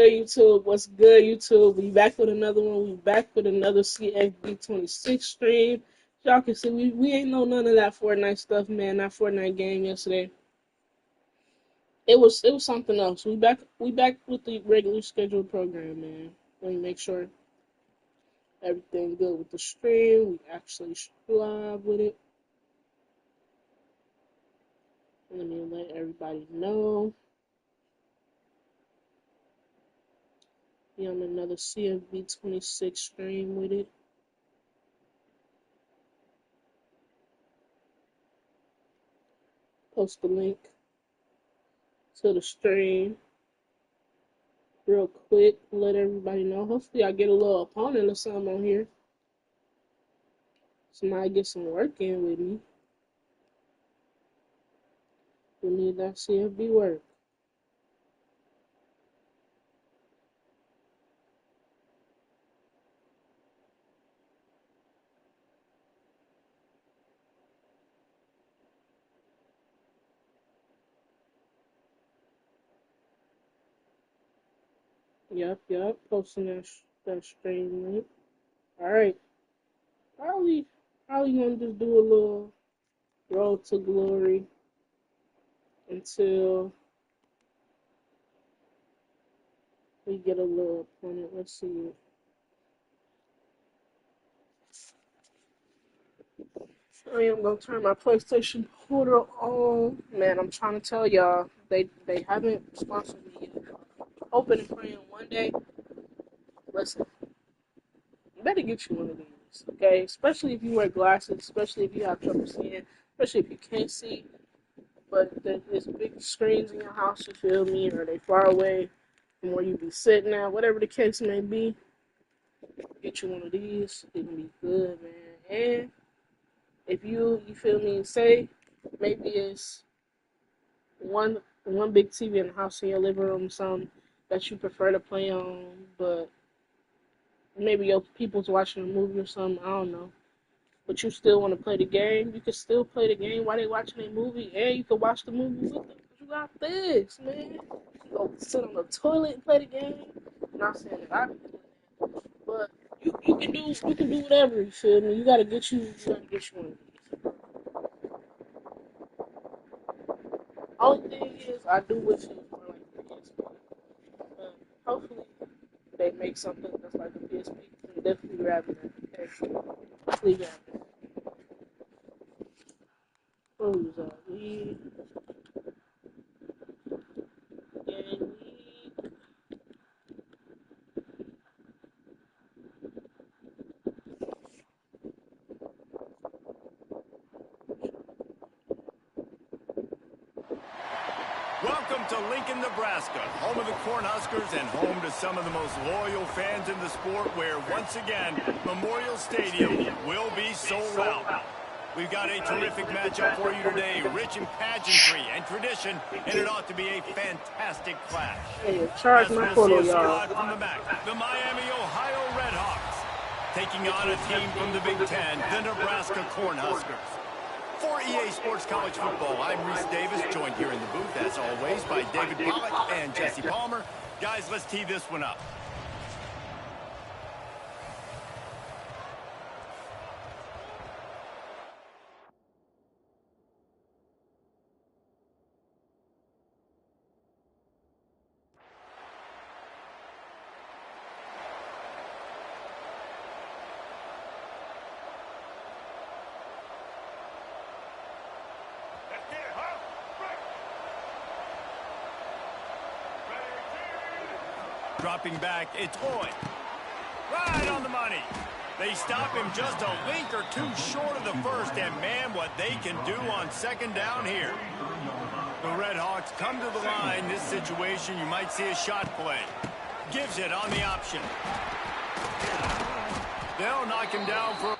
good, YouTube? What's good, YouTube? We back with another one. We back with another CFB 26 stream. Y'all can see we ain't know none of that Fortnite stuff, man. That Fortnite game yesterday. It was something else. We back with the regular scheduled program, man. Let me make sure everything good with the stream. We actually live with it. Let me let everybody know. Be on another CFB 26 stream with it. Post the link to the stream real quick. Let everybody know. Hopefully, I get a little opponent or something on here. Somebody get some work in with me. We need that CFB work. Yep. Posting that stream link. All right. Probably gonna just do a little road to glory until we get a little opponent. Let's see. I am gonna turn my PlayStation Portal on. Man, I'm trying to tell y'all, they haven't sponsored me yet. Hoping and praying one day. Listen, you better get you one of these, okay? Especially if you wear glasses, especially if you have trouble seeing, especially if you can't see. But there's big screens in your house, you feel me, or they far away from where you be sitting at, whatever the case may be. Get you one of these, it can be good, man. And if you feel me, say maybe it's one big TV in the house in your living room, something that you prefer to play on, but maybe your people's watching a movie or something, I don't know. But you still want to play the game, you can still play the game while they watching a movie, and you can watch the movie with them. You got this, man. You can go sit on the toilet and play the game. I'm not saying that I be doing that, but you can do whatever. You feel me? You gotta get you one of these. Only thing is, I do wish it was more like the PSP. But hopefully, they make something that's like a PSP. I'm definitely grabbing that. Okay? Definitely grabbing that. Who's we? Gang lead. Welcome to Lincoln, Nebraska, home of the Cornhuskers and home to some of the most loyal fans in the sport where, once again, Memorial Stadium will be sold out. We've got a terrific matchup for you today, rich in pageantry and tradition, and it ought to be a fantastic clash. Hey, charge As my we'll see photo, a y'all. squad from the back, the Miami, Ohio Redhawks, taking on a team from the Big Ten, the Nebraska Cornhuskers. For EA Sports College Football, I'm Reese Davis, joined here in the booth, as always, by David Pollack and Jesse Palmer. Guys, let's tee this one up. Dropping back, it's Boyd. Right on the money. They stop him just a link or two short of the first, and man, what they can do on second down here. The Redhawks come to the line. This situation, you might see a shot play. Gives it on the option. They'll knock him down for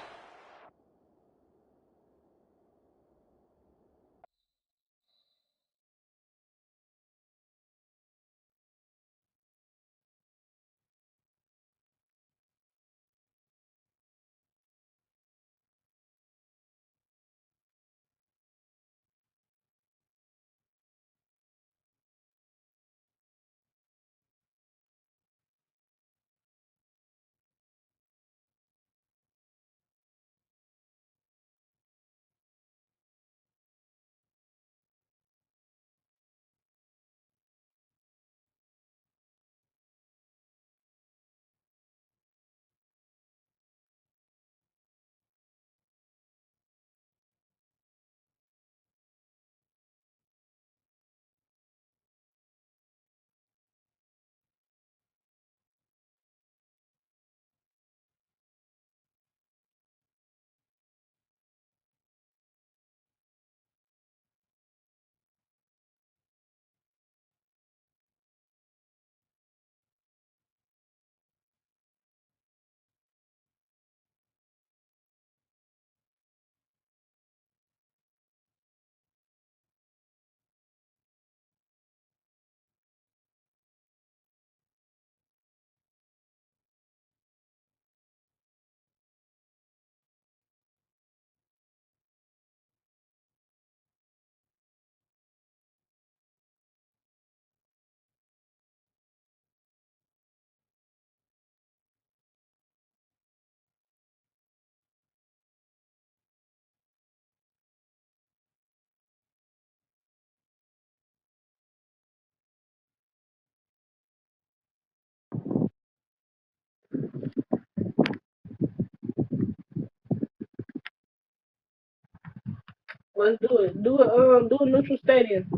Let's do it. Do a neutral stadium.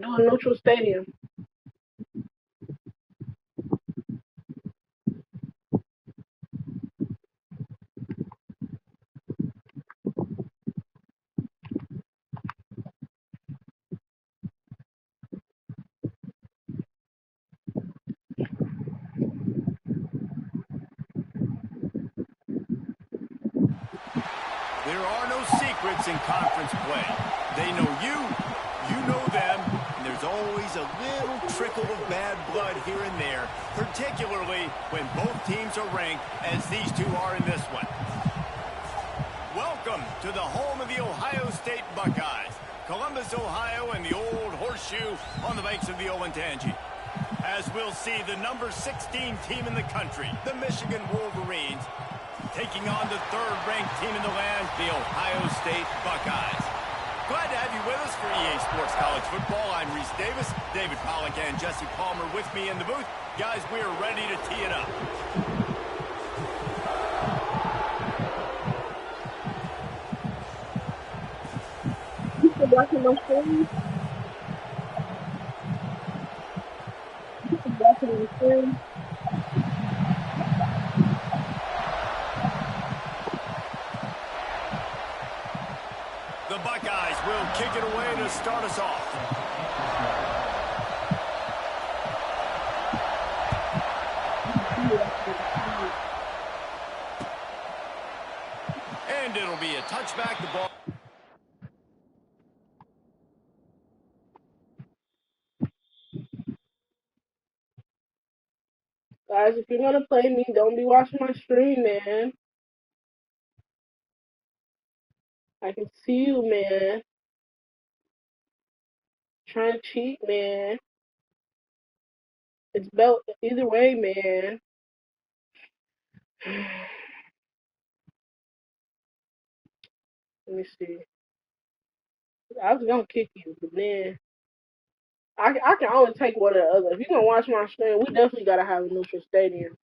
Do a neutral stadium. There are no secrets in conference play. They know you, you know them, and there's always a little trickle of bad blood here and there, particularly when both teams are ranked as these two are in this one. Welcome to the home of the Ohio State Buckeyes, Columbus, Ohio, and the old horseshoe on the banks of the Olentangy. As we'll see, the number 16 team in the country, the Michigan Wolverines, taking on the third-ranked team in the land, the Ohio State Buckeyes. Glad to have you with us for EA Sports College Football. I'm Reese Davis, David Pollack and Jesse Palmer with me in the booth. Guys, we are ready to tee it up. You still watching my stream? You still watching my stream? The Buckeyes will kick it away to start us off. And it'll be a touchback. The ball. Guys, if you're gonna play me, don't be watching my stream, man. I can see you, man. Trying to cheat, man. It's belt either way, man. Let me see. I was gonna kick you, but then I can only take one or the other. If you're gonna watch my stream, we definitely gotta have a neutral stadium.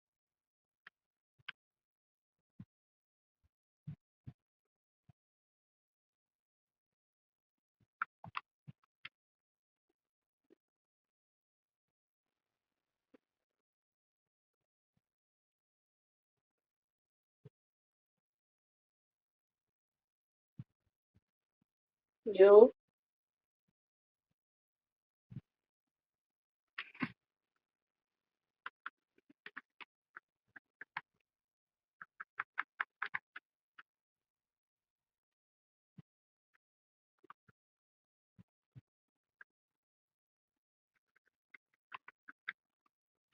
Yo.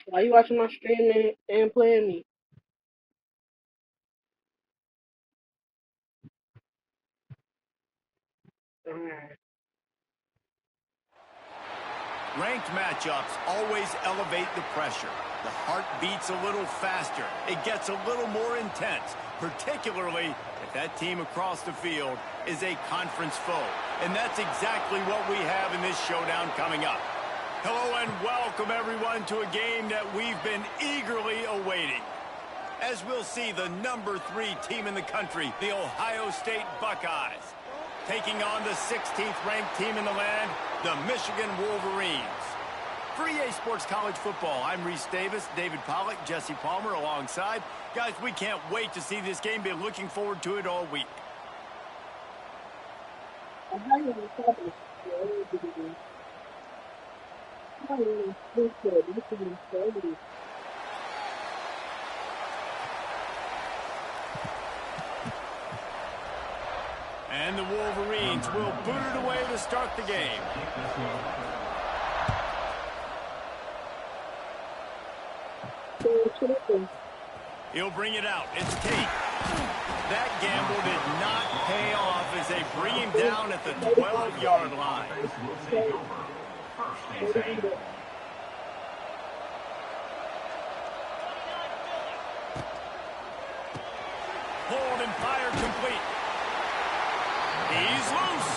Why you watching my stream and playing me? Alright. Ranked matchups always elevate the pressure. The heart beats a little faster. It gets a little more intense, particularly if that team across the field is a conference foe. And that's exactly what we have in this showdown coming up. Hello and welcome everyone to a game that we've been eagerly awaiting. As we'll see, the number 3 team in the country, the Ohio State Buckeyes, taking on the 16th ranked team in the land, the Michigan Wolverines. For EA Sports College Football, I'm Reese Davis, David Pollack, Jesse Palmer alongside. Guys, we can't wait to see this game. Been looking forward to it all week. And the Wolverines will boot it away to start the game. He'll bring it out. It's Tate. That gamble did not pay off as they bring him down at the 12-yard line. Hold and fire complete. He's loose.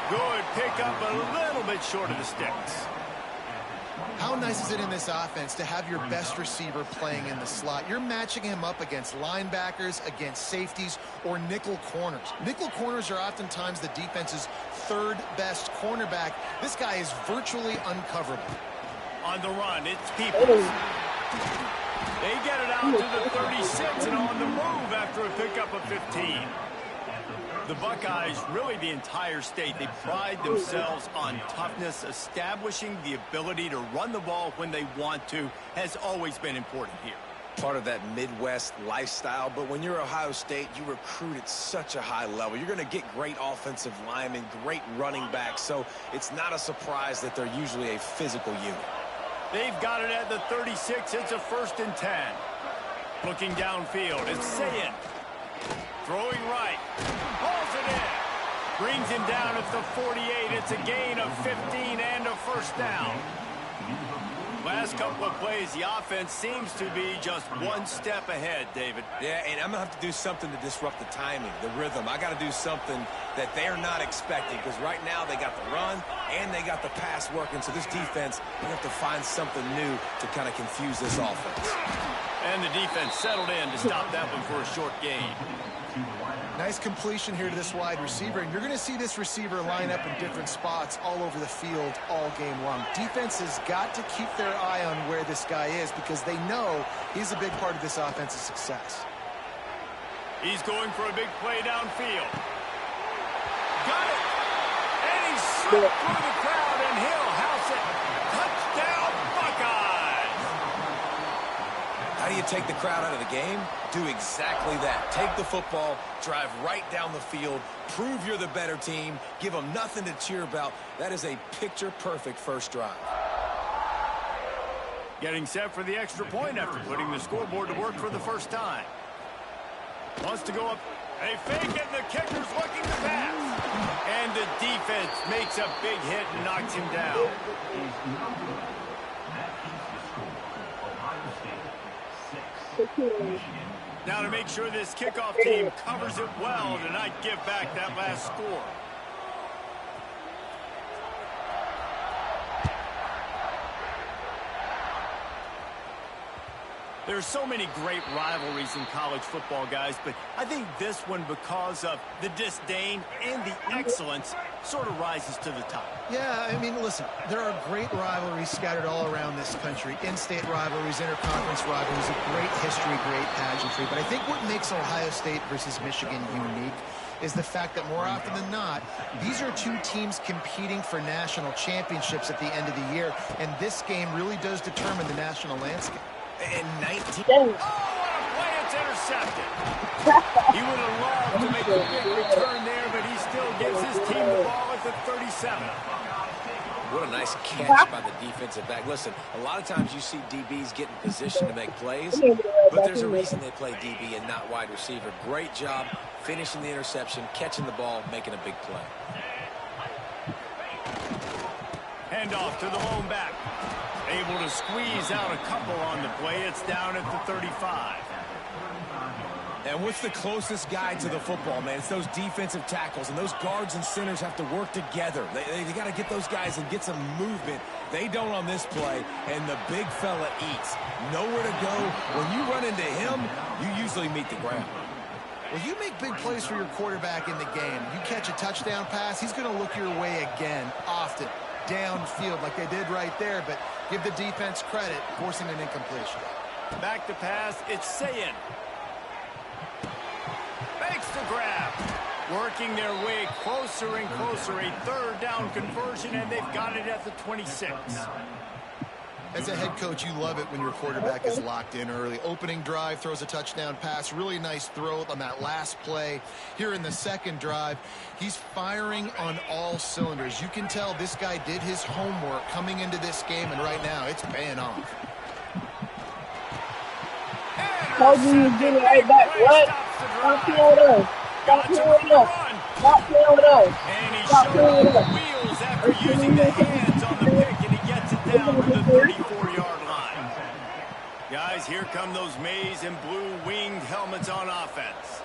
Good pickup, a little bit short of the sticks. How how nice is it in this offense to have your best receiver playing in the slot? You're matching him up against linebackers, against safeties, or nickel corners. Nickel corners are oftentimes the defense's third best cornerback. This guy is virtually uncoverable. On the run, it's Peoples. They get it out to the 36 and on the move after a pickup of 15. The Buckeyes, really the entire state, they pride themselves on toughness. Establishing the ability to run the ball when they want to has always been important here. Part of that Midwest lifestyle, but when you're Ohio State, you recruit at such a high level. You're going to get great offensive linemen, great running backs, so it's not a surprise that they're usually a physical unit. They've got it at the 36. It's a 1st and 10. Looking downfield, it's Sayin. Throwing right. Hauls it in. Brings him down at the 48. It's a gain of 15 and a 1st down. Last couple of plays, the offense seems to be just one step ahead, David. Yeah, and I'm going to have to do something to disrupt the timing, the rhythm. I got to do something that they're not expecting, because right now they got the run and they got the pass working. So this defense, they have to find something new to kind of confuse this offense. And the defense settled in to stop that one for a short gain. Nice completion here to this wide receiver, and you're going to see this receiver line up in different spots all over the field all game long. Defense has got to keep their eye on where this guy is, because they know he's a big part of this offense's success. He's going for a big play downfield. Got it! And he slipped through the crowd, and he'll house it. Touchdown, Buckeyes! How do you take the crowd out of the game? Do exactly that. Take the football, drive right down the field, prove you're the better team, give them nothing to cheer about. That is a picture-perfect first drive. Getting set for the extra point after putting the scoreboard to work for the first time. Wants to go up. They fake it, and the kicker's looking to pass. And the defense makes a big hit and knocks him down. Now to make sure this kickoff team covers it well to not give back that last score. There's so many great rivalries in college football, guys, but I think this one, because of the disdain and the excellence, sort of rises to the top. Yeah, I mean, listen, there are great rivalries scattered all around this country. In-state rivalries, interconference rivalries, a great history, great pageantry. But I think what makes Ohio State versus Michigan unique is the fact that more often than not, these are two teams competing for national championships at the end of the year, and this game really does determine the national landscape. And 19. Oh, what a play! It's intercepted. He would have loved to make a big return there, but he still gives his team the ball at the 37. What a nice catch by the defensive back. Listen, a lot of times you see DBs get in position to make plays, but there's a reason they play DB and not wide receiver. Great job finishing the interception, catching the ball, making a big play. Handoff to the lone back. Able to squeeze out a couple on the play. It's down at the 35. And what's the closest guy to the football, man? It's those defensive tackles, and those guards and centers have to work together. They got to get those guys and get some movement. They don't on this play, and the big fella eats. Nowhere to go. When you run into him, you usually meet the ground. Well, you make big plays for your quarterback in the game. You catch a touchdown pass, he's going to look your way again, often, downfield like they did right there, but give the defense credit, forcing an incompletion. Back to pass, it's Sayin. Makes the grab. Working their way closer and closer. A third down conversion, and they've got it at the 26. As a head coach, you love it when your quarterback is locked in early. Opening drive, throws a touchdown pass. Really nice throw on that last play. Here in the second drive, he's firing on all cylinders. You can tell this guy did his homework coming into this game, and right now it's paying off. Told you he was getting right back. What? Stop playing with us. Stop playing with us. Stop playing with us. And he showed the wheels after using the hands on the pick, and he gets it down to the 34-yard line. Guys, here come those maize and blue winged helmets on offense.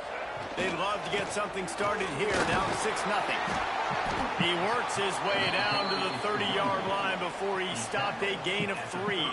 They'd love to get something started here, down 6-0. He works his way down to the 30-yard line before he stopped a gain of 3.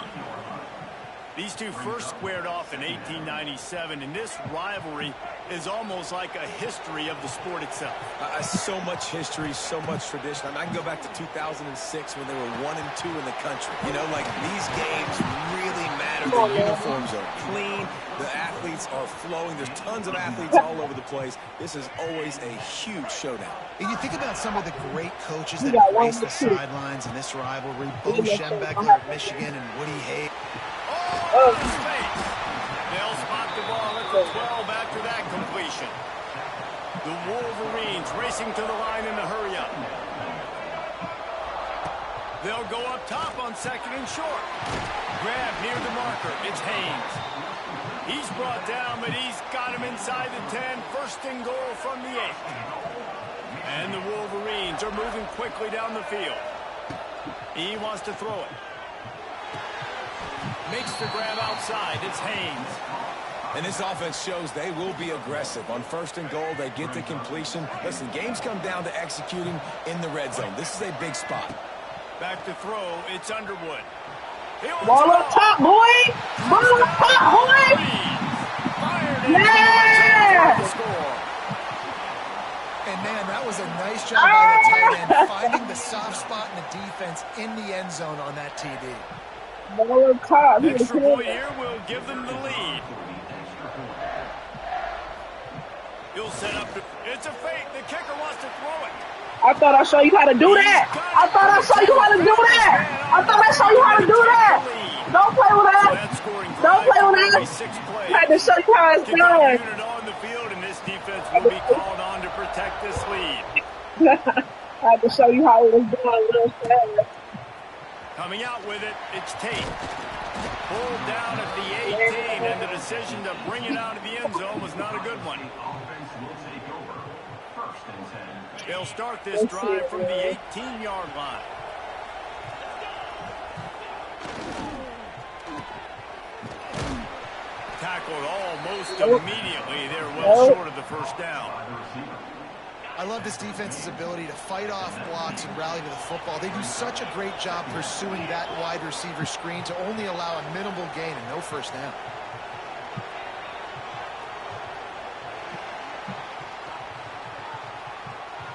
These two first squared off in 1897, and this rivalry is almost like a history of the sport itself. So much history, so much tradition. I mean, I can go back to 2006 when they were 1-2 in the country. You know, like, these games really matter. The uniforms are clean. The athletes are flowing. There's tons of athletes all over the place. This is always a huge showdown. And you think about some of the great coaches that have graced the sidelines in this rivalry. Bo Schembechler at Michigan and Woody Hayes. Oh, space. They'll spot the ball at the 12 after that completion. The Wolverines racing to the line in the hurry-up. They'll go up top on 2nd and short. Grab near the marker. It's Haynes. He's brought down, but he's got him inside the 10. 1st and goal from the 8. And the Wolverines are moving quickly down the field. He wants to throw it. Makes the grab outside. It's Haynes. And this offense shows they will be aggressive. On 1st and goal, they get the completion. Listen, games come down to executing in the red zone. This is a big spot. Back to throw. It's Underwood. Ball up top, boy! Ball up top, boy! Yeah! And, man, that was a nice job by the tight end, finding the soft spot in the defense in the end zone on that TD. Ball up top. Extra point here will give them the lead. He'll set up. It's a fake. The kicker wants to throw it. I thought I showed you how to do that. I thought I showed you how to do that. I thought I showed you how to do that. Don't play with that. Don't play with that. I had to show you how it's done. Unit on the field, and this defense will be called on to protect this lead. I had to show you how it was done real fast. Coming out with it, it's Tate. Pulled down at the 18, and the decision to bring it out of the end zone was not a good one. They'll start this drive from the 18-yard line. Tackled almost immediately. They're well short of the 1st down. I love this defense's ability to fight off blocks and rally to the football. They do such a great job pursuing that wide receiver screen to only allow a minimal gain and no 1st down.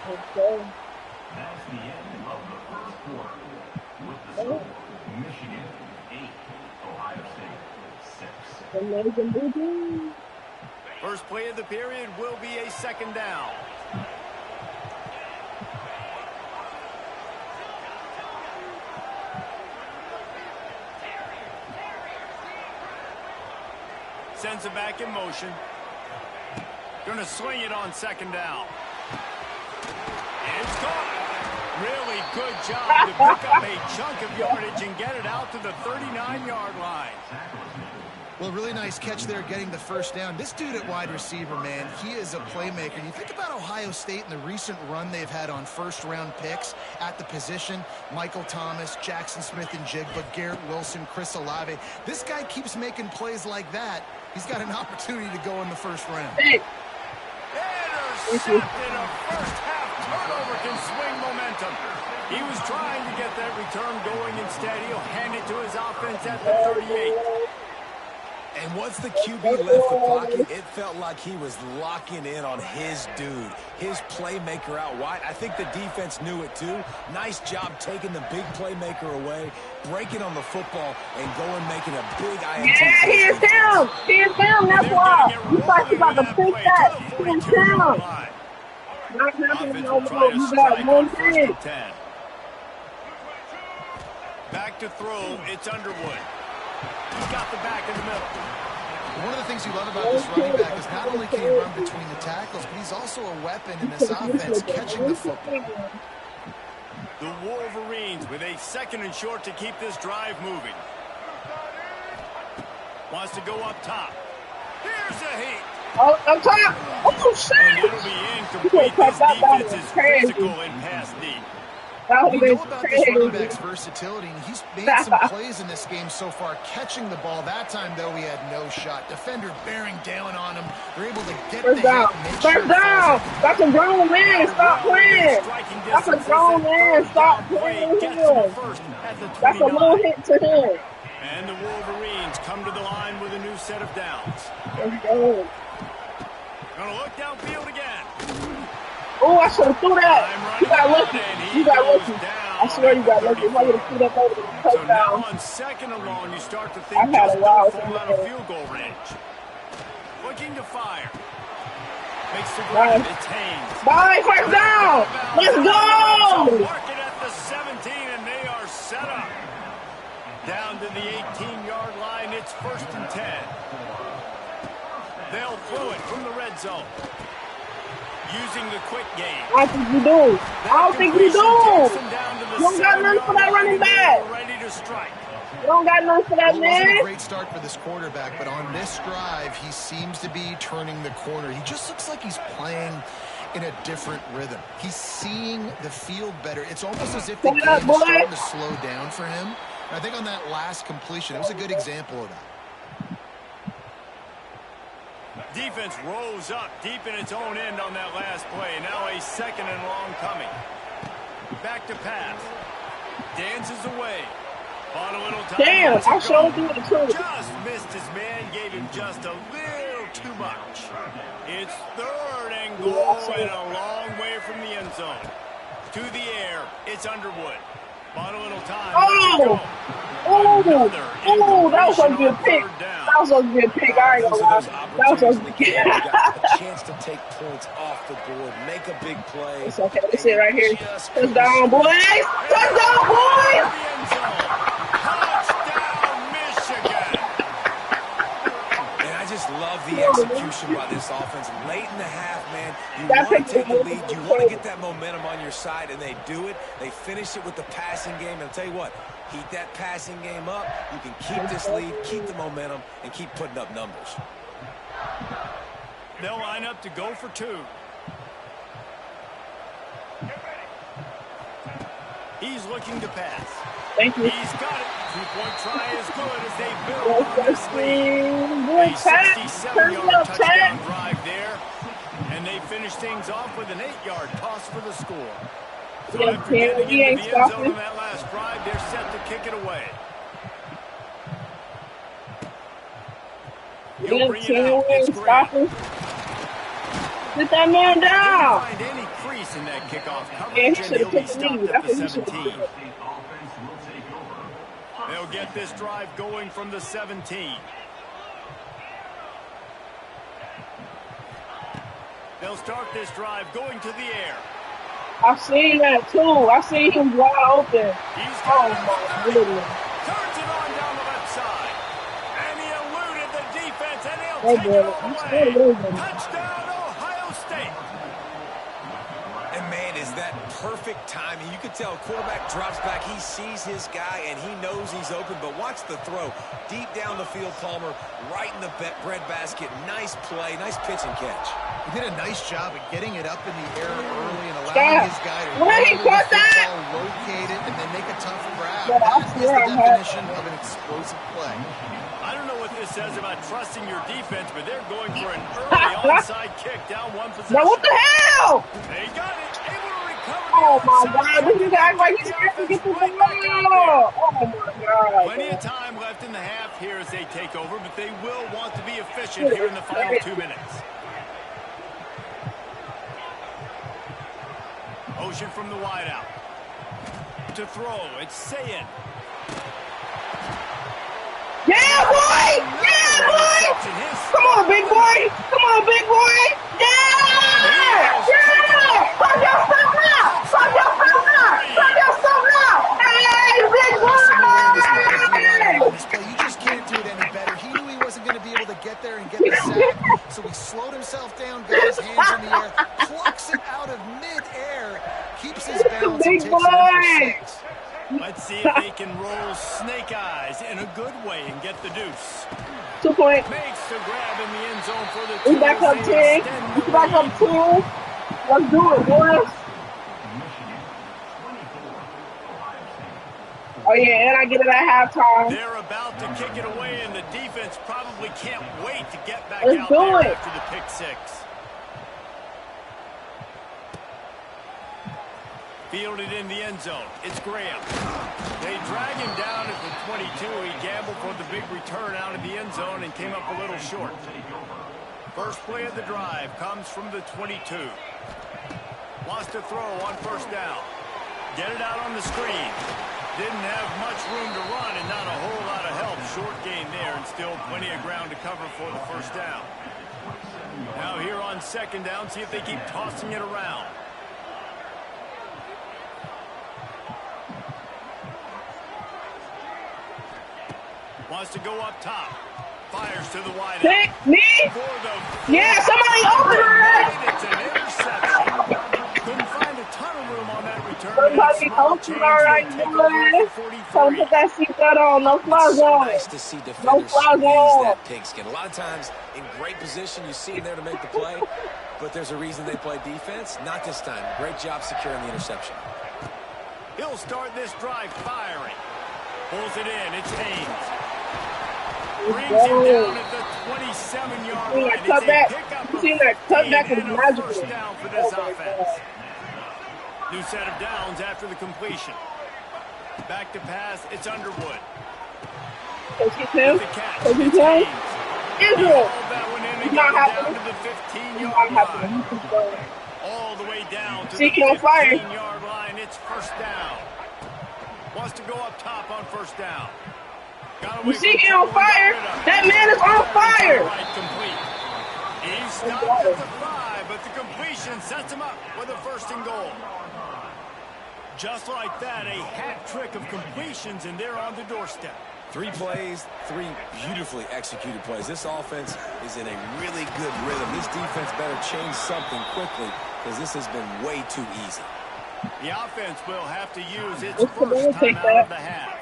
Okay. That's the end of the 1st quarter. With the score, Michigan 8, Ohio State 6. First play of the period will be a 2nd down. Sends it back in motion. Going to swing it on 2nd down. It's caught. Really good job to pick up a chunk of yardage and get it out to the 39-yard line. Well, really nice catch there getting the 1st down. This dude at wide receiver, man, he is a playmaker. You think about Ohio State and the recent run they've had on 1st-round picks at the position. Michael Thomas, Jackson Smith-Njigba, Garrett Wilson, Chris Olave. This guy keeps making plays like that. He's got an opportunity to go in the 1st round. Hey. Intercepted. A first-half turnover can swing momentum. He was trying to get that return going. Instead, he'll hand it to his offense at the 38. And once the QB left the pocket, it felt like he was locking in on his dude, his playmaker out wide. I think the defense knew it too. Nice job taking the big playmaker away, breaking on the football, and going making a big INT. Yeah, he is him. He is him. That's why. You thought you about to pick that. He is him. Not happening no more. You got one thing. Back to throw. It's Underwood. He's got the back in the middle. One of the things you love about this running back is not only can he run between the tackles, but he's also a weapon in this offense catching the football. The Wolverines with a 2nd and short to keep this drive moving. Wants to go up top. Here's a heat. Oh, up top. Oh, shit. And it'll be incomplete. This defense is physical and pass deep. That would We have been know about this running crazy. back's versatility, and he's made some plays in this game so far, catching the ball. That time, though, he had no shot. Defender bearing down on him. They're able to get First the down. hit and make sure First it falls down. out. That's a grown man. Stop playing. That's a grown man. Stop playing with him. That's a little hit to him. And the Wolverines come to the line with a new set of downs. Let's go. Gonna look downfield again. Oh, I should have threw that. You got lucky. You got lucky. I swear you got lucky. If I would have threw that over the So now touchdown. on second and long, you start to I think had a just wild don't fall thing out of there. field goal range. Looking to fire. Makes the Nice. grab. It's Haynes. Bye, first down. Let's go. Mark it at the 17, and they are set up. Down to the 18-yard line. It's 1st and 10. They'll throw it from the red zone. Using the quick game. I think you do. I don't think you do. You don't got nothing for that running back. Ready to strike. You don't got nothing for that Well, it wasn't a man. great start for this quarterback, but on this drive, he seems to be turning the corner. He just looks like he's playing in a different rhythm. He's seeing the field better. It's almost as if the Come game on, is boy. starting to slow down for him. And I think on that last completion, it was a good example of that. Defense rose up deep in its own end on that last play. Now a second and long coming. Back to pass. Dances away. Bought a little time. Damn, I showed you the truth. Just missed his man. Gave him just a little too much. It's 3rd and goal and a long way from the end zone. To the air. It's Underwood. Bought a little time. Oh! Oh, that was a good pick. That was a good pick. I ain't gonna lie. That was a You got a chance to take points off the board, make a big play. It's okay. Let's sit right here. Touchdown, boys! Touchdown, boys! Touchdown, Michigan! And I just love the execution by this offense. Late in the half, man, you That want to pick take the was lead. You crazy. want to get that momentum on your side, and they do it. They finish it with the passing game. And I'll tell you what, heat that passing game up. You can keep this lead, keep the momentum, and keep putting up numbers. They'll line up to go for 2. He's looking to pass. Thank you. He's got it. 2-point try is good as they build on Let's this lead. Good A tap. Turn 67-yard up, touchdown tap. drive there. And they finish things off with an 8-yard toss for the score. So Yeah, after getting he ain't into the end zone stopping. on that last drive, they're set to kick it away. He'll Yeah, bring it out. It's great. stop him. Sit that man Didn't down. find any crease in that kickoff Yeah, coverage, he and should he'll have be took the stopped lead. at That's the what he should have 17. done. State offense will take over. They'll get this drive going from the 17. They'll start this drive going to the air. I seen that too. I seen him wide open. He's Oh got it. my goodness. Turns it on down the left side. And he eluded the defense, and he'll Hey, take boy, it all I'm the still way. losing. Touchdown, Ohio State. And man, is that perfect timing. You can tell quarterback drops back. He sees his guy, and he knows he's open. But watch the throw. Deep down the field, Palmer, right in the bread basket. Nice play, nice pitch and catch. He did a nice job of getting it up in the air early and allowing Stop. his guy to When he roll caught the that? football, locate it, and then make a tough grab. Yeah, I That is swear I the had- definition of an explosive play. I don't know what this says about trusting your defense, but they're going for an early onside kick down one possession. Now what the hell? They got it. Able to recover. Oh the my onside God! This kick. is act like he's scared to get the Right back out there. ball. Oh my God! Plenty of time left in the half here as they take over, but they will want to be efficient here in the final 2 minutes. Ocean from the wideout. To throw, it's Sayin. Yeah, boy! Yeah, boy! Come on, big boy! Come on, big boy! Yeah! Yeah! Pop yourself now! Pop yourself now! Pop yourself now! Hey, big boy! This play, you just can't do it any better. He knew he wasn't going to be able to get there and get the sack, so he slowed himself down, got his hands in the air, plucks it out of mid-air, keeps his balance, and Big takes it in boy! for 6. Let's see if they can roll snake eyes in a good way and get the deuce. 2 point. Makes the grab in the end zone for the two. We back up as 10. they extend We the back lead. up 2. Let's do it, boys. Michigan 24, Oh, yeah, and I get it at halftime. They're about to kick it away, and the defense probably can't wait to get back Let's out do there it. after the pick six. Fielded in the end zone. It's Graham. They drag him down at the 22. He gambled for the big return out of the end zone and came up a little short. First play of the drive comes from the 22. Wants to throw on first down. Get it out on the screen. Didn't have much room to run and not a whole lot of help. Short gain there and still plenty of ground to cover for the first down. Now here on second down, see if they keep tossing it around. Wants to go up top. Fires to the wide Pick me. Yeah, somebody open it. It's an interception. Couldn't find a ton of room on that return. Somebody open it right there. Come put that seatbelt on. No fly It's so zone. nice to see No defenders fly squeeze zone. that pigskin. A lot of times, in great position, you see him there to make the play, but there's a reason they play defense. Not this time. Great job securing the interception. He'll start this drive firing. Pulls it in. It's Haynes. Brings him down at the 27-yard See line. that It's a cutback? pickup You of seen that 15 cutback is and a magical. first down for this Oh, my offense. God. New set of downs after the completion. Back to pass. It's Underwood. Take his him. The catch. Take his It's him. Haynes. Israel. Hauled that one in and It's got not it down happening. to the It's 15-yard not happening. line. He keeps going. All the way down to Seek the on fire. 15-yard line. It's first down. Wants to go up top on first down. You see him on fire? That man is on fire. Right, complete. He stopped at the 5, but the completion sets him up with a first and goal. Just like that, a hat trick of completions, and they're on the doorstep. 3 plays, 3 beautifully executed plays. This offense is in a really good rhythm. This defense better change something quickly because this has been way too easy. The offense will have to use its What's the ball? first Take time out of that. the half.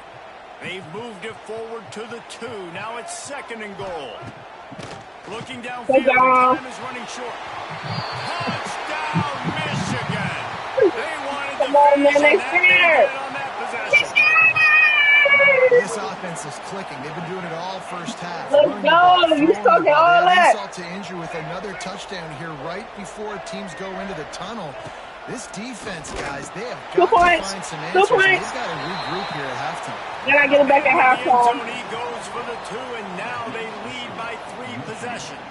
They've moved it forward to the 2. Now it's second and goal. Looking downfield, down. time is running short. Touchdown, Michigan! They wanted Come to on, finish, man, they and that they scared. did on that possession. This offense is clicking. They've been doing it all first half. Let's Running the ball, go. You throwing the talking ball. all They that. had insult to injury with another touchdown here right before teams go into the tunnel. This defense, guys, they have 2 got to points. find some 2 answers. and points. They've got to regroup here at halftime. Then I get it back at In the end halftime. zone, he goes for the 2, and now they lead by 3 possessions.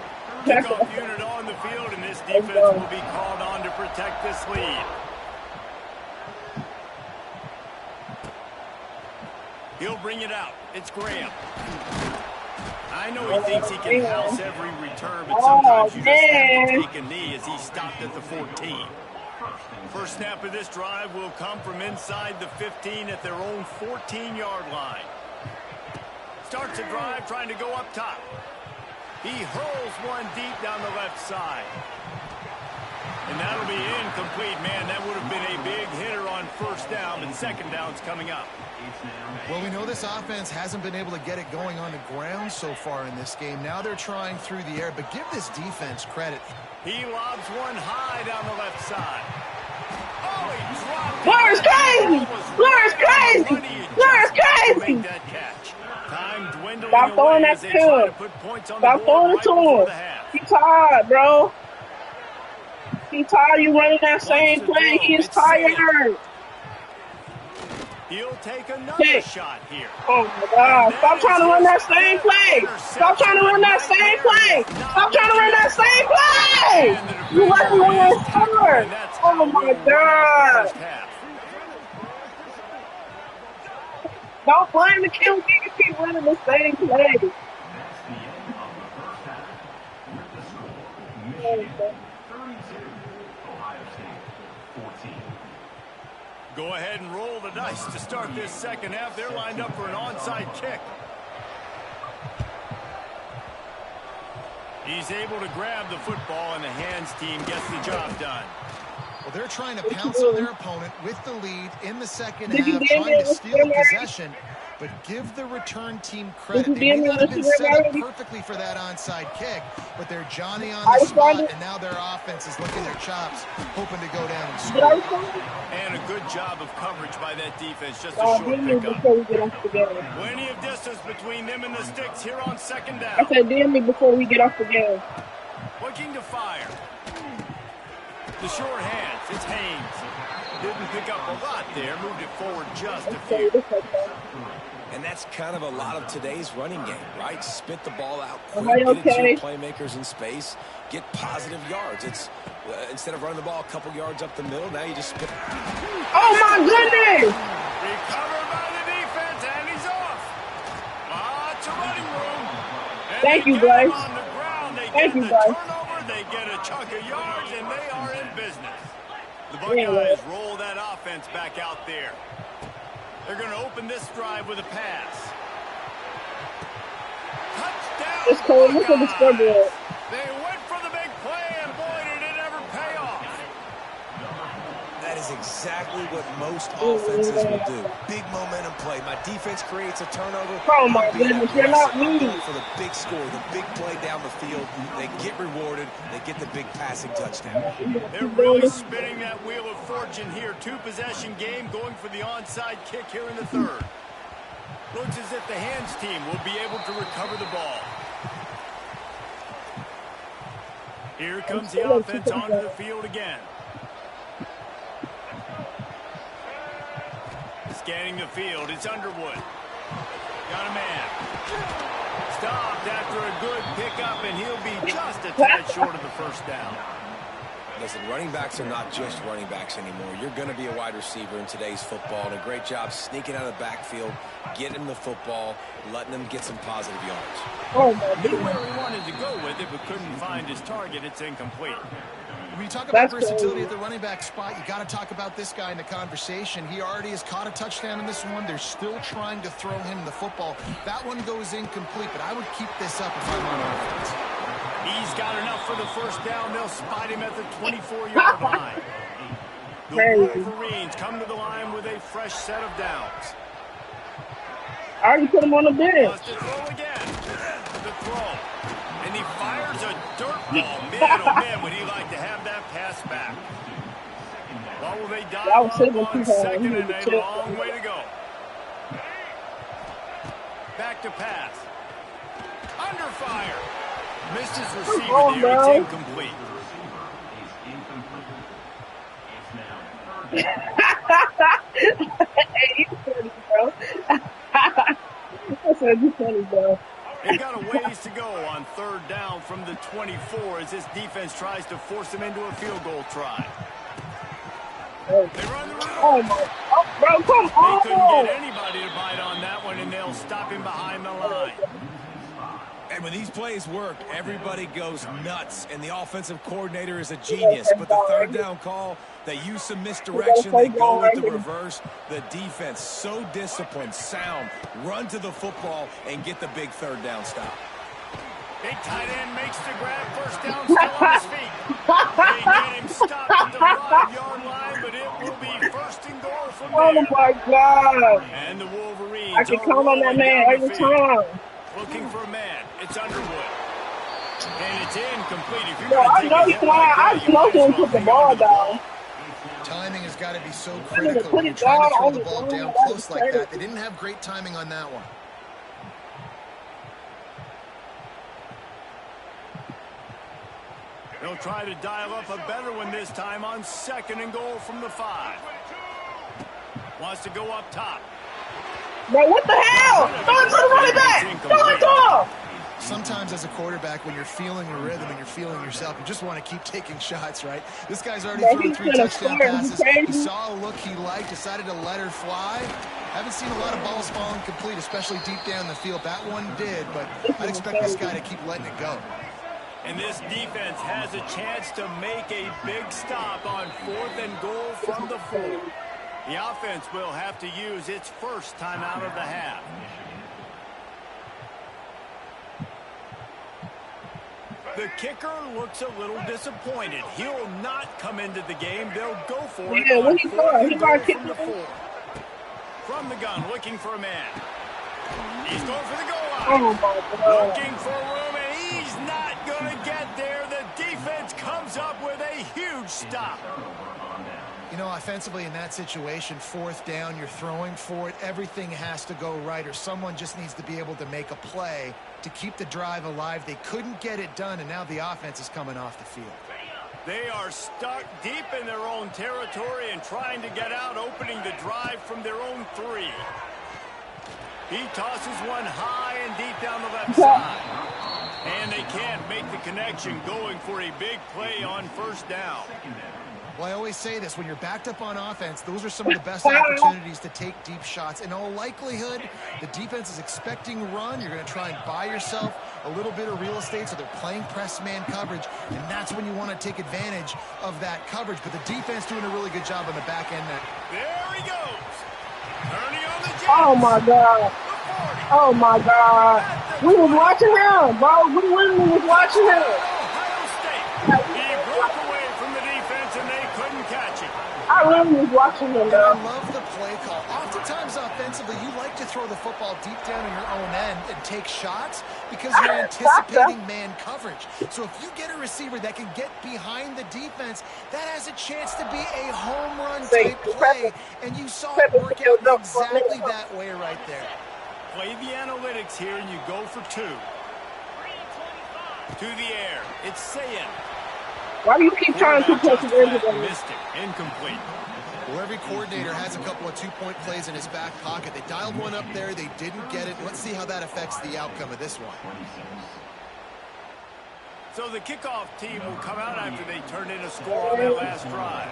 Kickoff unit on the field, and this defense will be called on to protect this lead. He'll bring it out. It's Graham. I know he thinks he can house every return, but sometimes you just have to take a knee as he stopped at the 14. First snap of this drive will come from inside the 15 at their own 14-yard line. Starts a drive trying to go up top. He hurls one deep down the left side. And that'll be incomplete. Man, that would have been a big hitter on first down, but second down's coming up. Well, we know this offense hasn't been able to get it going on the ground so far in this game. Now they're trying through the air, but give this defense credit. He lobs one high down the left side. Oh, he dropped it. Blur's crazy. Blur's crazy. Blur's crazy. Make that catch. Time dwindling Stop throwing away that as they to try him. to put points on the Stop board throwing it right before to the him. half. He tired, bro. He tired. You running that same Wants to play. throw. He's It's safe. tired. He'll take another Hey. shot here. Oh my God. Stop trying to run that same play. Stop trying to run that same play. Stop trying to run that same play. You let me run that score. And that's Oh how my we'll win God. the first half. Don't blame the QB. You keep running the same play. That's the end of the first half. With the score, Michigan 32, Ohio State 14. Go ahead and roll the dice to start this second half. They're lined up for an onside kick. He's able to grab the football, and the hands team gets the job done. Well, they're trying to pounce on their opponent with the lead in the second Did you half, game trying to it with steal Murray? possession. but give the return team This credit. is They may the not have been end set up already. perfectly for that onside kick, but they're Johnny on I the spot, responded. and now their offense is licking their chops, hoping to go down and Did I score. respond? And a good job of coverage by that defense. Just a No, short DM me pickup. before we get off the game. Plenty of distance between them and the sticks here on second I down. said DM me before we get off the game. Looking to fire. The short hands. It's Haynes. Didn't pick up a lot there. Moved it forward just a So few. this like that. And that's kind of a lot of today's running game, right? Spit the ball out Am quick, I get it to okay? your playmakers in space, get positive yards. It's instead of running the ball a couple yards up the middle, now you just spit. Oh my goodness! Recovered by the defense, and he's off. Lots of running room. And Thank they you, get him Bryce. on the ground. They Thank get you, the Bryce. turnover. They get a chunk of yards, and they are in business. The Yeah, Buckeyes roll that offense back out there. They're going to open this drive with a pass. Touchdown, It's cold. Look at the Buckeyes. scoreboard. They went for the big play, and boy, did it ever pay off. That is exactly what most offenses will do. Big momentum play. My defense creates a turnover. Oh my I'm being goodness, you're not aggressive. I'm me. going for the big score, the big play down the field. They get rewarded. They get the big passing touchdown. They're really spinning that wheel of fortune here. Two-possession game going for the onside kick here in the third. Looks as if the hands team will be able to recover the ball. Here comes the offense onto the field again. Scanning the field, it's Underwood. Got a man. Stopped after a good pickup, and he'll be just a tad short of the first down. Listen, running backs are not just running backs anymore. You're going to be a wide receiver in today's football, and a great job sneaking out of the backfield, getting him the football, letting him get some positive yards. Oh my Knew goodness. where he wanted to go with it, but couldn't find his target. It's incomplete. When you talk about That's versatility crazy. at the running back spot, you got to talk about this guy in the conversation. He already has caught a touchdown in this one. They're still trying to throw him the football. That one goes incomplete, but I would keep this up if I'm on offense. He's got enough for the first down. They'll spot him at the 24-yard line. The Crazy. Wolverines come to the line with a fresh set of downs. I already put him on the bench. Wants to throw again. The throw. And he fires a dirt ball. Man, oh man, would he like to have that pass back. Well, will they That dial was up simple, on too, second huh? and a long way to go. Back to pass. Under fire. Missed his receiver on, there. It's bro. incomplete. Hey, you funny, bro. I said you funny, bro. They've got a ways to go on third down from the 24 as this defense tries to force them into a field goal try. Oh, They run the route. oh my. Oh, bro, come They couldn't on. get anybody to bite on that one, and they'll stop him behind the line. And when these plays work, everybody goes nuts, and the offensive coordinator is a genius. But the third down call, they use some misdirection, they go with the reverse. The defense, so disciplined, sound, run to the football and get the big third down stop. Big tight end makes the grab, first down, still on his feet. They get him stopped at the 5-yard line, but it will be first and goal from Oh there. my God. And the Wolverines I can are count on that rolling man down the every field. time. Looking for a man. It's Underwood. And it's incomplete. If you're Bro, gonna I take know a he's hit flying. like I that, you smoked might as him, well put the hang ball on to the down. Timing has got to be so Put critical it when you're trying down to throw on the the ball ground. down That close was like that. crazy. They didn't have great timing on that one. They'll try to dial up a better one this time on second and goal from the 5. Wants to go up top. Bro, what the hell? Throw it to the running back. Throw it to him. Sometimes as a quarterback, when you're feeling a rhythm and you're feeling yourself, you just want to keep taking shots, right? This guy's already Bro, thrown he's 3 gonna touchdown score. passes. You He crazy? saw a look he liked, decided to let her fly. Haven't seen a lot of balls falling complete, especially deep down the field. That one did, but I'd expect this guy to keep letting it go. And this defense has a chance to make a big stop on 4th and goal from the 4. The offense will have to use its first timeout of the half. The kicker looks a little disappointed. He'll not come into the game. They'll go for it Yeah, on what he 4th doing? and He goal gonna from kick the it? 4. From the gun, looking for a man. He's going for the goal line. Oh, my God. Looking for room, and he's not going to get there. The defense comes up with a huge stop. You know, offensively in that situation, fourth down, you're throwing for it. Everything has to go right, or someone just needs to be able to make a play to keep the drive alive. They couldn't get it done, and now the offense is coming off the field. They are stuck deep in their own territory and trying to get out, opening the drive from their own 3. He tosses one high and deep down the left side. And they can't make the connection, going for a big play on first down. Well, I always say this, when you're backed up on offense, those are some of the best opportunities to take deep shots. In all likelihood, the defense is expecting run. You're going to try and buy yourself a little bit of real estate, so they're playing press man coverage, and that's when you want to take advantage of that coverage. But the defense doing a really good job on the back end. There he goes. Ernie on the Jets. Oh, my God. Oh, my God. We was watching him, bro. We literally was watching him. Ohio State. He broke away from the defense, and they couldn't catch him. I literally was watching him, And bro. I love the play call. Oftentimes offensively, you like to throw the football deep down in your own end and take shots because you're anticipating man coverage. So if you get a receiver that can get behind the defense, that has a chance to be a home run type play. And you saw it work out exactly that way right there. Play the analytics here, and you go for 2. To the air. It's Sayin. Why do you keep trying to put the end of them? Missed it. Incomplete. Well, every coordinator has a couple of two-point plays in his back pocket. They dialed one up there. They didn't get it. Let's see how that affects the outcome of this one. So the kickoff team will come out after they turn in a score on that last drive.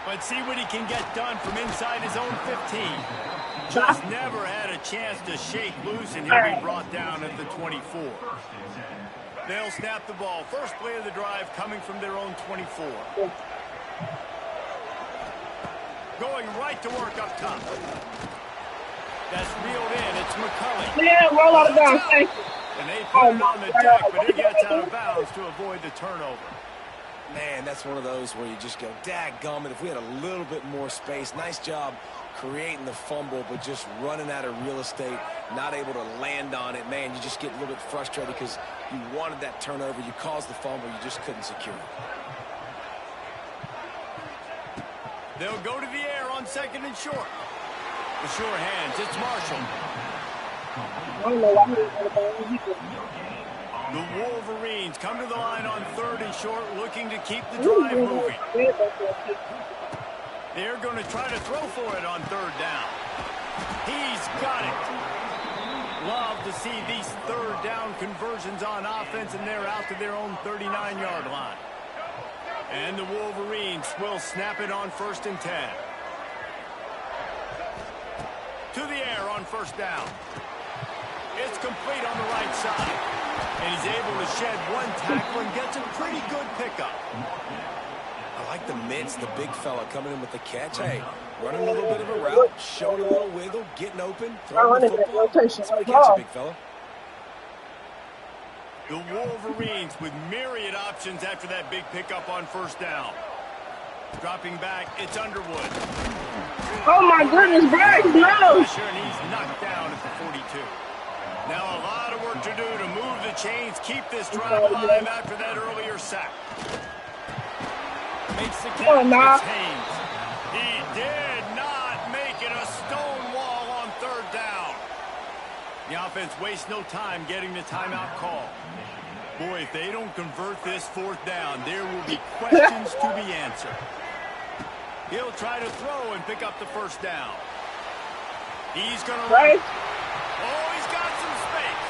Let's see what he can get done from inside his own 15. Just never had a chance to shake loose, and he'll be brought down at the 24. They'll snap the ball. First play of the drive coming from their own 24. Going right to work up top. That's reeled in. It's McCulley. Yeah, roll out of bounds. Thank you. And they put it on the deck, but it gets out of bounds to avoid the turnover. Man, that's one of those where you just go, dadgummit, if we had a little bit more space. Nice job creating the fumble, but just running out of real estate, not able to land on it. Man, you just get a little bit frustrated because you wanted that turnover. You caused the fumble. You just couldn't secure it. They'll go to the air on second and short. The sure hands. It's Marshall. I don't know why he didn't go to bounds. The Wolverines come to the line on third and short, looking to keep the drive moving. They're going to try to throw for it on third down. He's got it. Love to see these third down conversions on offense, and they're out to their own 39-yard line. And the Wolverines will snap it on first and 10. To the air on first down. It's complete on the right side. And he's able to shed one tackle and gets a pretty good pickup. I like the mitts, the big fella coming in with the catch. Hey, running a little bit of a route, showing a little wiggle, getting open, throwing the football. Somebody catch it, big fella. The Wolverines with myriad options after that big pickup on first down. Dropping back, it's Underwood. Oh my goodness, Brad, no! And he's knocked down at the 42. Now a lot of work to do to move the chains, keep this drive alive after that earlier sack. Makes the catch. Haynes. He did not make it a stone wall on third down. The offense wastes no time getting the timeout call. Boy, if they don't convert this fourth down, there will be questions to be answered. He'll try to throw and pick up the first down. He's going to run. Oh, he's got some space.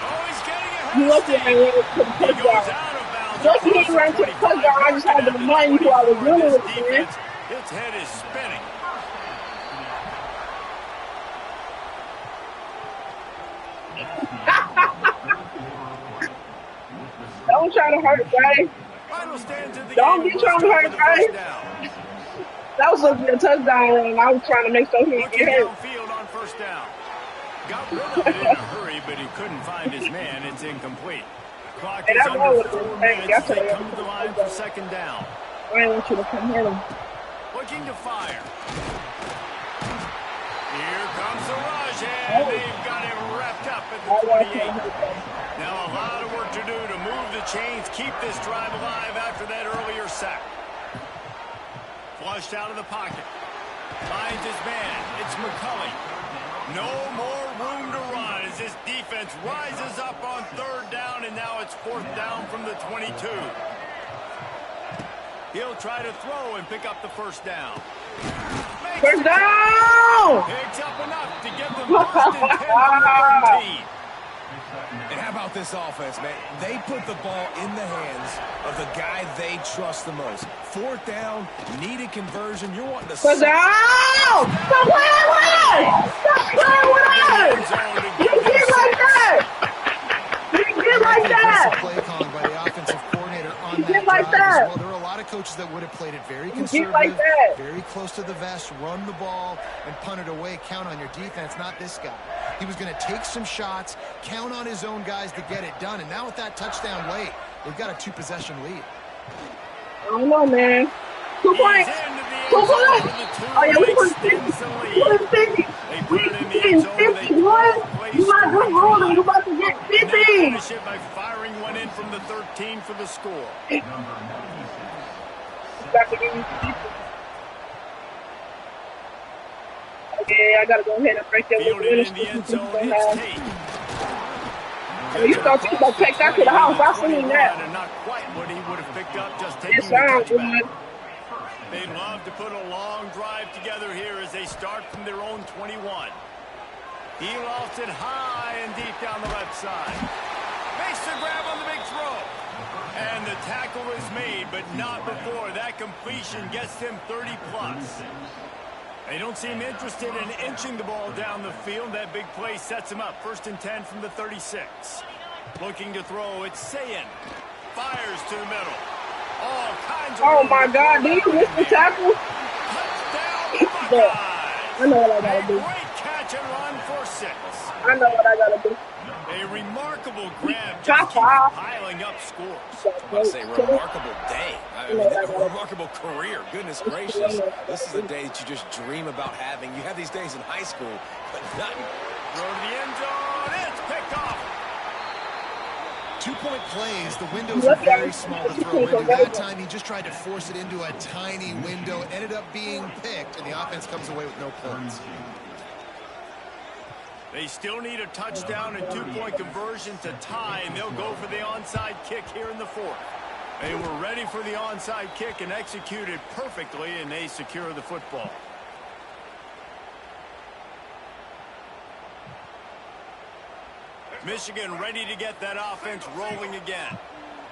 Oh, he's getting ahead. You look at me to the touchdown. Lucky he ran to the touchdown. I just had to remind you who I was dealing with, man. Its head is spinning. Don't try to hurt, guys. Don't be trying to hurt, guys. That was supposed to be a touchdown run. I was trying to make sure he didn't get hurt. Downfield on first down. Got rid of it in a hurry, but he couldn't find his man. It's incomplete. Clock is under 4 minutes. They come to the line for second down. I didn't want you to come hit him. looking to fire. Here comes the rush, and they've got him wrapped up at the 28. Now a lot of work to do to move the chains, keep this drive alive after that earlier sack. Flushed out of the pocket. Finds his man. It's McCulley. No more room to run as this defense rises up on 3rd down, and now it's 4th down from the 22. He'll try to throw and pick up the 1st down. First down! Picks up enough to get them first and 10 from the 13. And how about this offense, man? They put the ball in the hands of the guy they trust the most. 4th down, needed conversion. You're wanting to... First down! Stop playing with us! Stop playing with us! You get like that! You get like that! Play calling by the offensive coordinator on You that get like drive as that! well. There are a lot of coaches that would have played it very You conservative, get like that! very close to the vest, run the ball, and punt it away. Count on your defense, not this guy. He was going to take some shots, count on his own guys to get it done. And now with that touchdown late, they've got a 2-possession lead. I don't know, man. 2 points! 2 points! Oh, yeah, we put 50. They put it in the end zone. 51? You might just roll and you're about to get 50. Finish it by firing one in from the 13 for the score. Okay, I gotta go ahead and break that. Fielded in the end zone, it's Tate. You thought you was gonna take that to the house. I seen that. And not quite what he would have picked up just taking It the sounds touchback. good. They'd love to put a long drive together here as they start from their own 21. He lost it high and deep down the left side. Makes the grab on the big throw. And the tackle is made, but not before. That completion gets them 30+. They don't seem interested in inching the ball down the field. That big play sets them up. 1st and 10 from the 36. Looking to throw, it's Sayin. Fires to the middle. All kinds of... Oh my God, did you miss the tackle? Touchdown, Buckeyes. I know what I gotta do. Great catch and run for 6. I know what I gotta do. A remarkable grab just keeps piling up scores. I must say, remarkable day. I mean, a remarkable career. Goodness gracious. This is a day that you just dream about having. You have these days in high school, but not... Throw to the end zone. It's picked off. 2-point plays, the windows are very small to throw into. That time, he just tried to force it into a tiny window, ended up being picked, and the offense comes away with no points. They still need a touchdown and 2-point conversion to tie, and they'll go for the onside kick here in the 4th. They were ready for the onside kick and executed perfectly, and they secure the football. Michigan ready to get that offense rolling again.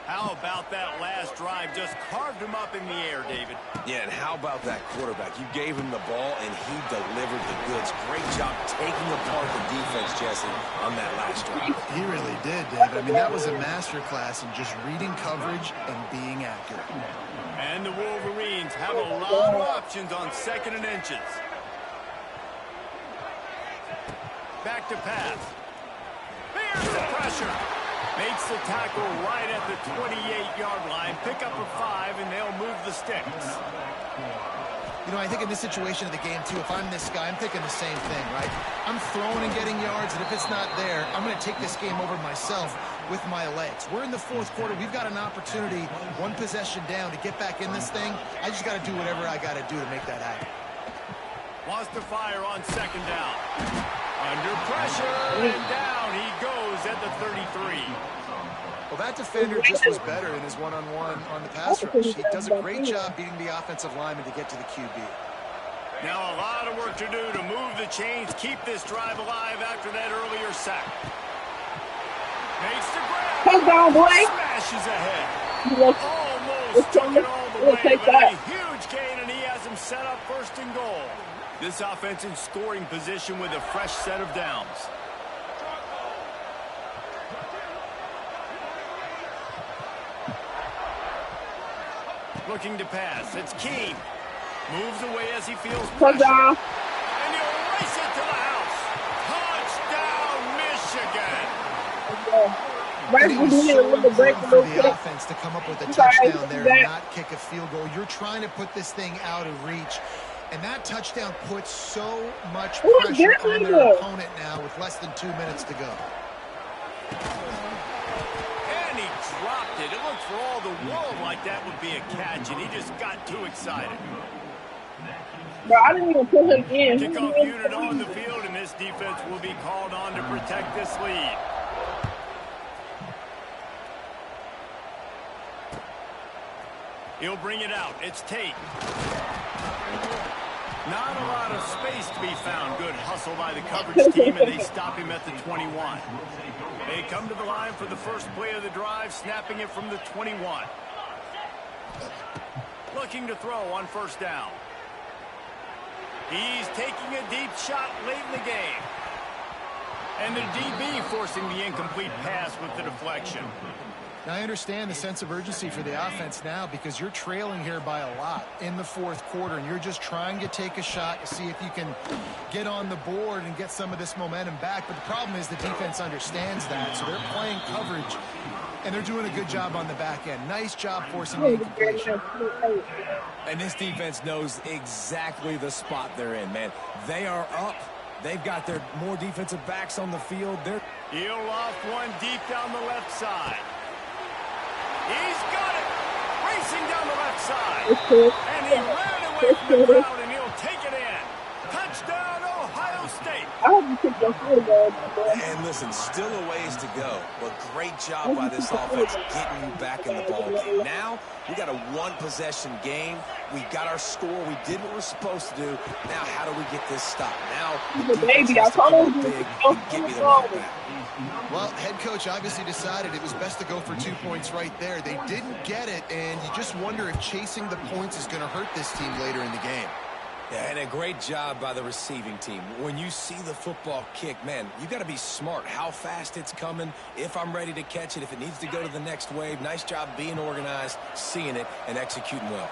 How about that last drive? Just carved him up in the air, David. Yeah, and how about that quarterback? You gave him the ball, and he delivered the goods. Great job taking apart the defense, Jesse, on that last drive. He really did, Dave. I mean, that was a masterclass in just reading coverage and being accurate. And the Wolverines have a lot of options on 2nd and inches. Back to pass. There's the pressure. Makes the tackle right at the 28-yard line. Pick up a 5, and they'll move the sticks. You know, I think in this situation of the game, too, if I'm this guy, I'm thinking the same thing, right? I'm throwing and getting yards, and if it's not there, I'm going to take this game over myself with my legs. We're in the 4th quarter. We've got an opportunity, 1 possession down, to get back in this thing. I just got to do whatever I got to do to make that happen. Wants to fire on 2nd down. Under pressure, and down he goes at the 33. Well, that defender just was better in his one-on-one on the pass rush. He does a great job beating the offensive lineman to get to the QB. Now a lot of work to do to move the chains, keep this drive alive after that earlier sack. Makes the grab. Touchdown, boy. Smashes ahead. Almost took it all the way, but a huge gain, and he has him set up 1st and goal. This offense in scoring position with a fresh set of downs. Looking to pass. It's Keene. Moves away as he feels pressure. Touchdown. And he'll race it to the house. Touchdown, Michigan. And it was need a so little break, a important for little the kick. offense to come up with a It's all right. touchdown Do there and that. not kick a field goal. You're trying to put this thing out of reach. And that touchdown puts so much Who is pressure this on their nigga? opponent now with less than 2 minutes to go. And he dropped it. It looked for all the world like that would be a catch, and he just got too excited. Bro, I didn't even put him in. Kickoff unit on the field, and this defense will be called on to protect this lead. He'll bring it out. It's Tate. Not a lot of space to be found. Good hustle by the coverage team, and they stop him at the 21. They come to the line for the first play of the drive, snapping it from the 21. Looking to throw on first down. He's taking a deep shot late in the game. And the DB forcing the incomplete pass with the deflection. Now, I understand the sense of urgency for the offense now because you're trailing here by a lot in the fourth quarter, and you're just trying to take a shot to see if you can get on the board and get some of this momentum back. But the problem is the defense understands that, so they're playing coverage, and they're doing a good job on the back end. Nice job forcing the incompletion. And this defense knows exactly the spot they're in, man. They are up. They've got their more defensive backs on the field. He'll loft one deep down the left side. He's got it. Racing down the left side. And he ran away from the crowd, and he'll take it in. Touchdown, Ohio State. I hope you kick your field goal, bro. And listen, still a ways to go, but great job by this offense getting you back in the ball game. Now, we got a one-possession game. We got our score. We did what we're supposed to do. Now, how do we get this stopped? Now, the defense has to come up big and get me the ball back. Well, head coach obviously decided it was best to go for 2 points right there. They didn't get it, and you just wonder if chasing the points is going to hurt this team later in the game. Yeah, and a great job by the receiving team. When you see the football kick, man, you got to be smart how fast it's coming, if I'm ready to catch it, if it needs to go to the next wave. Nice job being organized, seeing it, and executing well.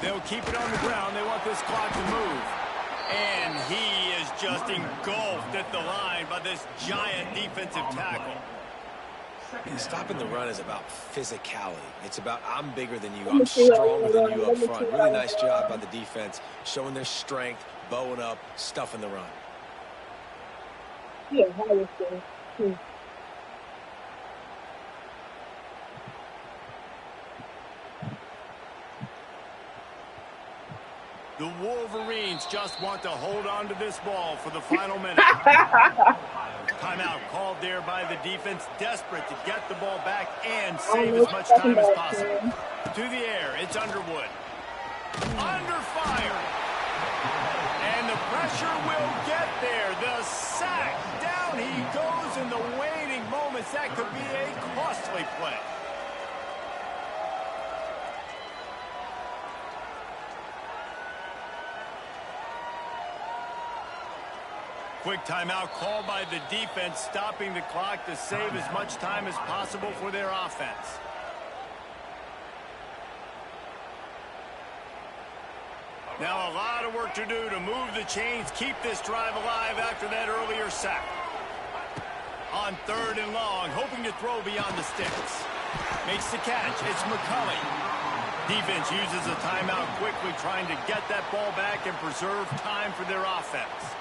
They'll keep it on the ground. They want this clock to move. And he is just engulfed at the line by this giant defensive tackle. And stopping the run is about physicality. It's about I'm bigger than you, I'm stronger than you up front. Really nice job by the defense, showing their strength, bowing up, stuffing the run. Yeah, Ohio State. The Wolverines just want to hold on to this ball for the final minute. Timeout called there by the defense, desperate to get the ball back and save as much time as possible. To the air, it's Underwood. Under fire. And the pressure will get there. The sack. Down he goes in the waning moments. That could be a costly play. Quick timeout called by the defense, stopping the clock to save as much time as possible for their offense. Now a lot of work to do to move the chains, keep this drive alive after that earlier sack. On third and long, hoping to throw beyond the sticks. Makes the catch. It's McCulley. Defense uses a timeout quickly, trying to get that ball back and preserve time for their offense.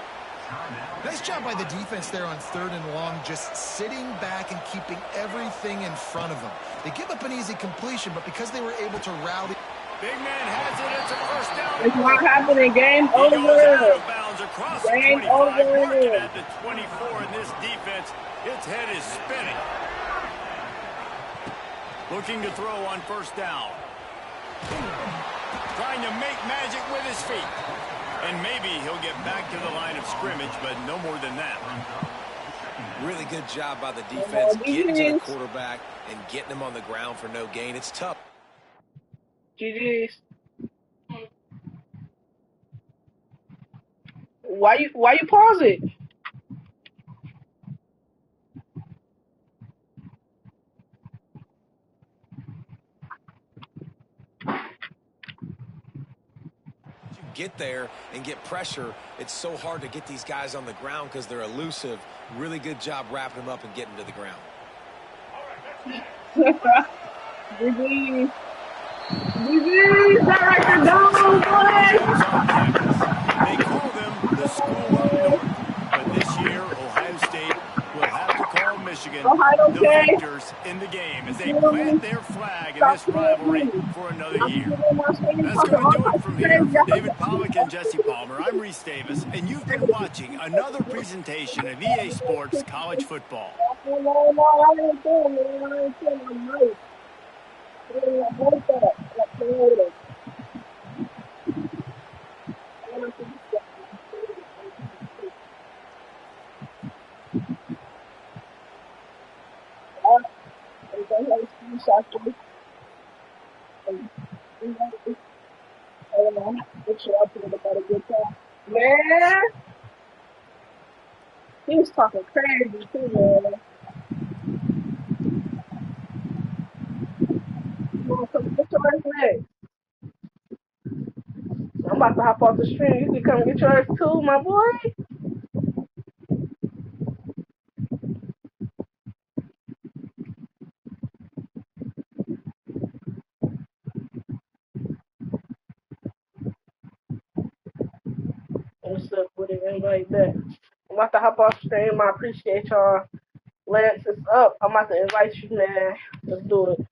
Nice job by the defense there on third and long, just sitting back and keeping everything in front of them. They give up an easy completion, but because they were able to rally... Big man has it. It's a first down. It's not happening. Game He goes out over. of bounds across the Game 25, over. working at the 24, and this defense, its head is spinning. Looking to throw on first down. Trying to make magic with his feet. And maybe he'll get back to the line of scrimmage, but no more than that. Really good job by the defense, getting to the quarterback and getting him on the ground for no gain. It's tough. GG's. Why you pause it? get there and get pressure, it's so hard to get these guys on the ground because they're elusive. Really good job wrapping them up and getting to the ground. GG. GG. Director Dome, boy. They call them the school up north. But this year, Ohio State will have to call Michigan Ohio the State. victors in the game as they plant their flag in this rivalry for another year. That's going to do it from here. For David Pollack and Jesse Palmer, I'm Reese Davis, and you've been watching another presentation of EA Sports College Football. Man, he was talking crazy too, man. Get yours next. I'm about to hop off the stream. You can come get yours too, my boy. What's up with it? Invite back. I'm about to hop off the stream. I appreciate y'all. Lance is up. I'm about to invite you, man. Let's do it.